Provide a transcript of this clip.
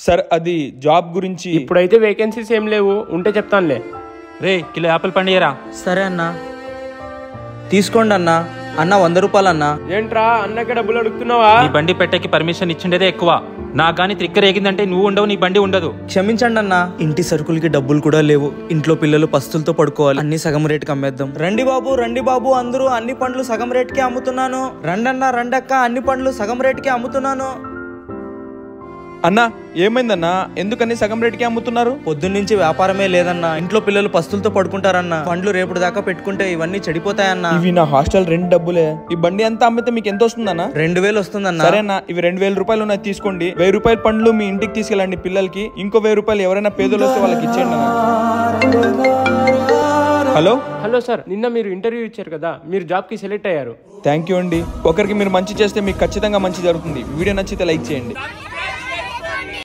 Sir అది job గురించి. ఇప్పుడైతే వేకెన్సీస్ ఏం లేవు, ఉంటే చెప్తానులే. రే కిలో యాపిల్ పండియరా. సరే అన్నా, తీసుకోండి అన్నా. అన్న 100 రూపాయలు అన్నా. ఏంట్రా అన్నకి డబ్బులు అడుగుతున్నావా? నీ బండి పెట్టకి పర్మిషన్ ఇచ్చిండేదే ఎక్కువ. నాకు కానీ త్రిక్కర్ ఏగిందంటే నువ్వు ఉండవు, నీ బండి ఉండదు. క్షమించండి అన్నా, ఇంటి సరుకులకి డబ్బులు కూడా లేవు. ఇంట్లో పిల్లలు పస్తులతో పడుకోవాలి. అన్ని సగం రేటుకి అమ్మేద్దాం. రండి బాబు అందరూ, అన్ని పండ్లు సగం రేటుకి అమ్ముతున్నాను. రండన్నా రండక్క, అన్ని పండ్లు సగం రేటుకి అమ్ముతున్నాను. అన్నా ఏమైందన్నా, ఎందుకని సగం రేటుకి అమ్ముతున్నారు? పొద్దున్నుంచి వ్యాపారమే లేదన్నా. ఇంట్లో పిల్లలు పస్తులతో పడుకుంటారన్నా. పండ్లు రేపు దాకా పెట్టుకుంటే ఇవన్నీ చెడిపోతాయన్నా. ఇవి నా హాస్టల్ రెంట్ డబ్బులే. ఈ బండి ఎంత అమ్మితే మీకు ఎంత వస్తుందన్నా? 2000 వస్తుందన్నా. సరేనా, ఇవి 2000 రూపాయలు ఉన్నాయి, తీసుకోండి. 1000 రూపాయల పండ్లు మీ ఇంటికి తీసుకెళ్ళండి పిల్లలకి. ఇంకో 1000 రూపాయలు ఎవరైనా పేదలు వస్తే వాళ్ళకి ఇచ్చేయండి అన్న. హలో సార్, నిన్న మీరు ఇంటర్వ్యూ ఇచ్చారు కదా, మీరు జాబ్కి సెలెక్ట్ అయ్యారు. థ్యాంక్ యూ అండి. ఒకరికి మీరు మంచి చేస్తే మీకు ఖచ్చితంగా మంచి జరుగుతుంది. వీడియో నచ్చితే లైక్ చేయండి.